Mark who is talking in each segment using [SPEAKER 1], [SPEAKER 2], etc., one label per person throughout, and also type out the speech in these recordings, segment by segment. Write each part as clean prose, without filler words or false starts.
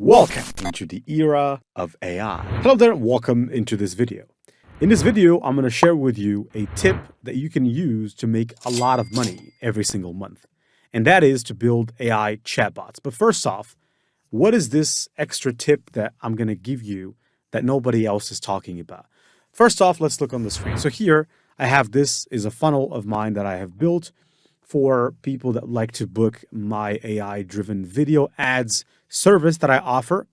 [SPEAKER 1] Welcome into the era of AI. Hello there, welcome into this video. In this video, I'm going to share with you a tip that you can use to make a lot of money every single month. And that is to build AI chatbots. But first off, what is this extra tip that I'm going to give you that nobody else is talking about? First off, let's look on the screen. So here I have, this is a funnel of mine that I have built for people that like to book my AI-driven video ads service that I offer.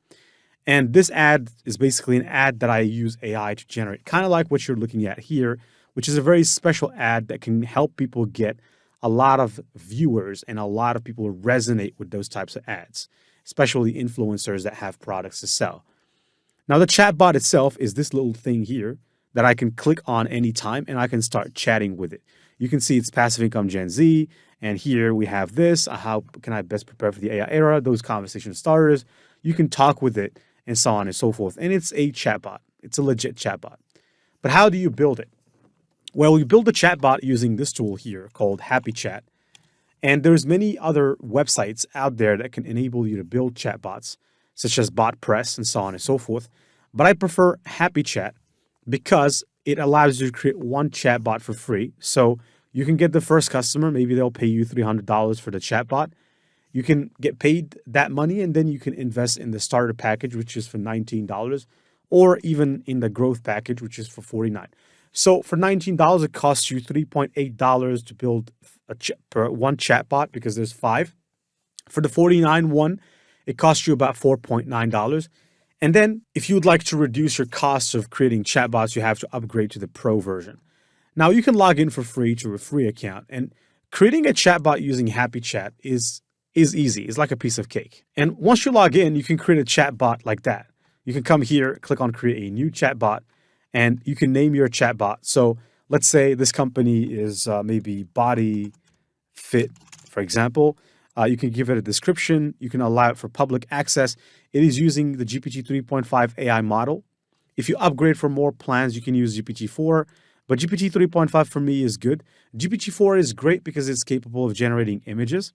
[SPEAKER 1] And this ad is basically an ad that I use AI to generate, kind of like what you're looking at here, which is a very special ad that can help people get a lot of viewers and a lot of people resonate with those types of ads, especially influencers that have products to sell. Now, the chatbot itself is this little thing here that I can click on anytime and I can start chatting with it. You can see it's passive income Gen Z. And here we have this, how can I best prepare for the AI era, those conversation starters. You can talk with it and so on and so forth. And it's a chatbot. It's a legit chatbot. But how do you build it? Well, you build a chatbot using this tool here called Happy Chat. And there's many other websites out there that can enable you to build chatbots, such as BotPress and so on and so forth. But I prefer Happy Chat because it allows you to create one chatbot for free. So you can get the first customer, maybe they'll pay you $300 for the chatbot. You can get paid that money and then you can invest in the starter package, which is for $19, or even in the growth package, which is for $49. So for $19, it costs you $3.8 to build one chatbot because there's 5. For the $49 one, it costs you about $4.9. And then if you would like to reduce your costs of creating chatbots, you have to upgrade to the Pro version. Now, you can log in for free to a free account, and creating a chatbot using Happy Chat is easy. It's like a piece of cake. And once you log in, you can create a chatbot like that. You can come here, click on create a new chatbot, and you can name your chatbot. So let's say this company is maybe Body Fit, for example. You can give it a description. You can allow it for public access. It is using the GPT 3.5 AI model. If you upgrade for more plans, you can use GPT-4. But GPT 3.5 for me is good. GPT-4 is great because it's capable of generating images.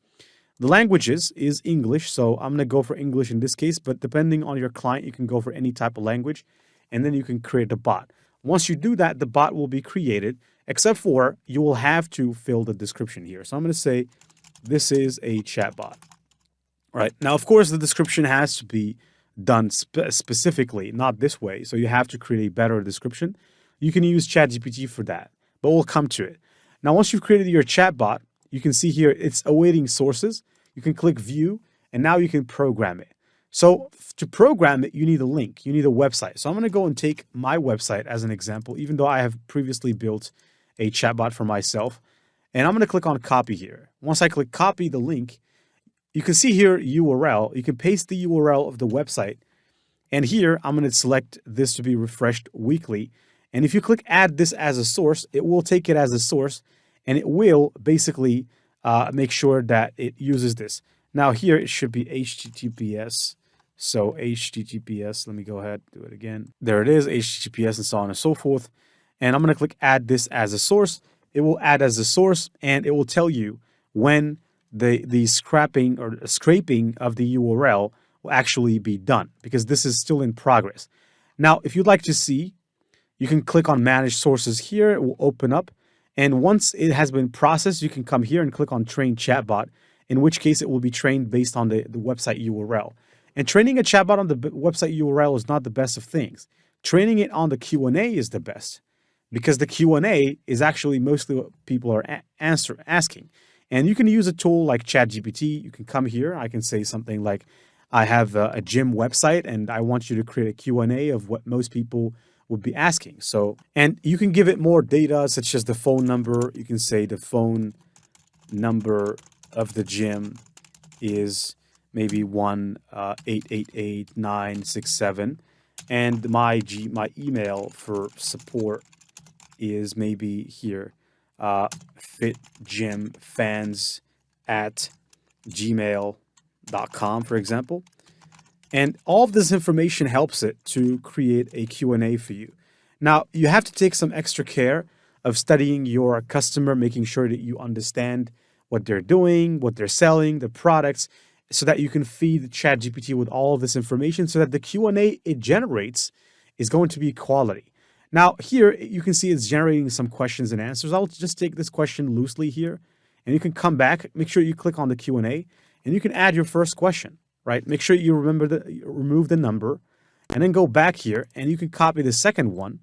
[SPEAKER 1] The languages is English, so I'm going to go for English in this case. But depending on your client, you can go for any type of language. And then you can create a bot. Once you do that, the bot will be created, except for you will have to fill the description here. So I'm going to say, this is a chatbot. Right. Now, of course, the description has to be done specifically, not this way. So you have to create a better description. You can use ChatGPT for that, but we'll come to it. Now, once you've created your chatbot, you can see here it's awaiting sources. You can click view, and now you can program it. So to program it, you need a link. You need a website. So I'm going to go and take my website as an example, even though I have previously built a chatbot for myself. And I'm going to click on copy here. Once I click copy the link, you can see here URL. You can paste the URL of the website. And here I'm going to select this to be refreshed weekly. And if you click add this as a source, it will take it as a source and it will basically make sure that it uses this. Now here it should be HTTPS. So HTTPS, let me go ahead, do it again. There it is, HTTPS and so on and so forth. And I'm going to click add this as a source. It will add as a source and it will tell you when the scraping or scraping of the URL will actually be done because this is still in progress. Now, if you'd like to see, you can click on manage sources here. It will open up. And once it has been processed, you can come here and click on train chatbot, in which case it will be trained based on the website URL. And training a chatbot on the website URL is not the best of things. Training it on the Q&A is the best because the Q&A is actually mostly what people are asking. And you can use a tool like ChatGPT. You can come here. I can say something like, I have a gym website and I want you to create a Q&A of what most people would be asking. So, and you can give it more data, such as the phone number. You can say the phone number of the gym is maybe 1-888-967. And my email for support is maybe here, fitgymfans@gmail.com, for example. And all of this information helps it to create a Q&A for you. Now, you have to take some extra care of studying your customer, making sure that you understand what they're doing, what they're selling, the products, so that you can feed ChatGPT with all of this information so that the Q&A it generates is going to be quality. Now here you can see it's generating some questions and answers. I'll just take this question loosely here, and you can come back, make sure you click on the Q&A, and you can add your first question, right? Make sure you remove the number, and then go back here, and you can copy the second one,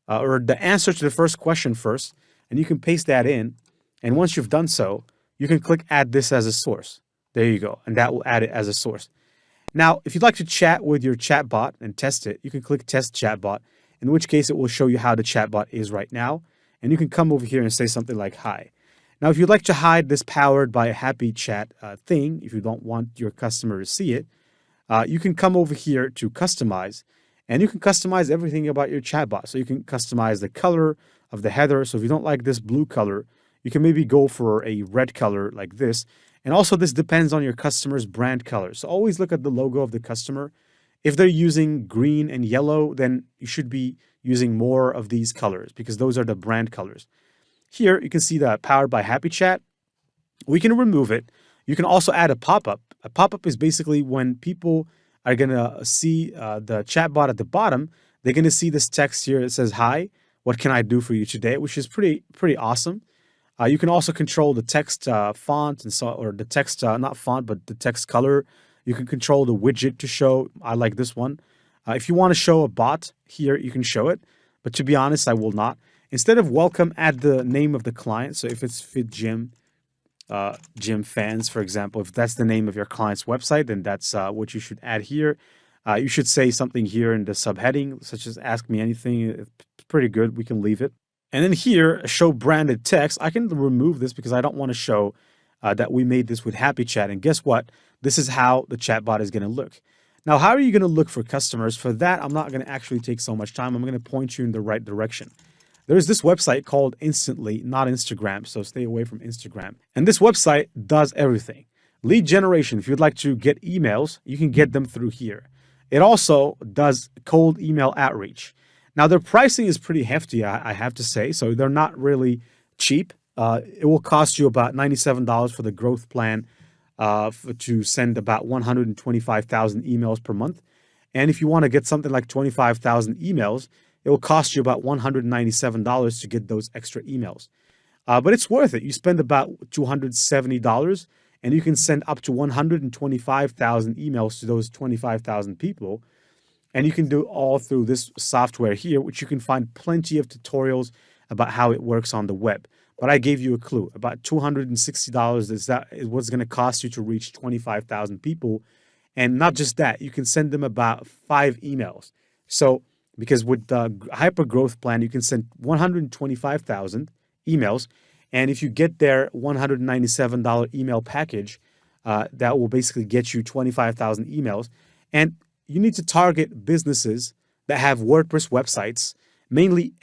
[SPEAKER 1] or the answer to the first question first, and you can paste that in. And once you've done so, you can click add this as a source. There you go, and that will add it as a source. Now, if you'd like to chat with your chatbot and test it, you can click test chatbot, in which case it will show you how the chatbot is right now. And you can come over here and say something like hi. Now, if you'd like to hide this powered by a happy chat thing, if you don't want your customer to see it, you can come over here to customize, and you can customize everything about your chatbot. So you can customize the color of the header. So if you don't like this blue color, you can maybe go for a red color like this. And also this depends on your customer's brand color. So always look at the logo of the customer. If they're using green and yellow, then you should be using more of these colors because those are the brand colors. Here you can see the powered by Happy Chat. We can remove it. You can also add a pop-up. A pop-up is basically when people are going to see the chatbot at the bottom, they're going to see this text here that says, hi, what can I do for you today? Which is pretty awesome. You can also control the text font and or the text, not font, but the text color. You can control the widget to show. I like this one. If you want to show a bot here, you can show it. But to be honest, I will not. Instead of welcome, add the name of the client. So if it's Fit Gym, Gym Fans, for example, if that's the name of your client's website, then that's what you should add here. You should say something here in the subheading, such as ask me anything. It's pretty good. We can leave it. And then here, show branded text. I can remove this because I don't want to show that we made this with Happy Chat. And guess what? This is how the chatbot is going to look. Now, how are you going to look for customers? For that, I'm not going to actually take so much time. I'm going to point you in the right direction. There's this website called Instantly, not Instagram, so stay away from Instagram. And this website does everything. Lead generation, if you'd like to get emails, you can get them through here. It also does cold email outreach. Now, their pricing is pretty hefty, I have to say, so they're not really cheap. It will cost you about $97 for the growth plan to send about 125,000 emails per month. And if you want to get something like 25,000 emails, it will cost you about $197 to get those extra emails. But it's worth it. You spend about $270, and you can send up to 125,000 emails to those 25,000 people. And you can do all through this software here, which you can find plenty of tutorials about how it works on the web. But I gave you a clue. About $260 is what's going to cost you to reach 25,000 people. And not just that, you can send them about 5 emails. So, because with the hyper growth plan, you can send 125,000 emails. And if you get their $197 email package, that will basically get you 25,000 emails. And you need to target businesses that have WordPress websites, mainly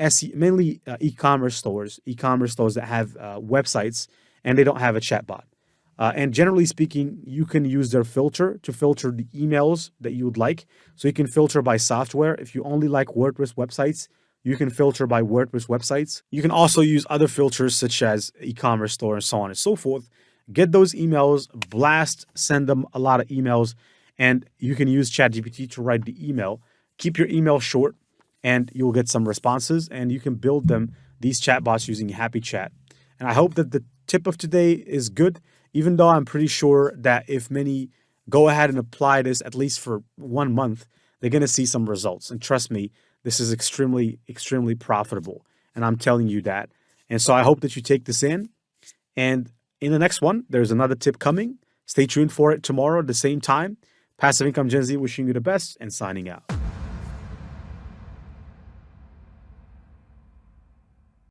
[SPEAKER 1] e-commerce stores that have websites and they don't have a chatbot. And generally speaking, you can use their filter to filter the emails that you would like. So you can filter by software. If you only like WordPress websites, you can filter by WordPress websites. You can also use other filters such as e-commerce store and so on and so forth. Get those emails, send them a lot of emails, and you can use ChatGPT to write the email. Keep your email short, and you'll get some responses, and you can build these chatbots using Happy Chat. And I hope that the tip of today is good, even though I'm pretty sure that if many go ahead and apply this at least for 1 month, they're going to see some results. And trust me, this is extremely, extremely profitable. And I'm telling you that. And so I hope that you take this in. And in the next one, there's another tip coming. Stay tuned for it tomorrow at the same time. Passive Income Gen Z wishing you the best and signing out.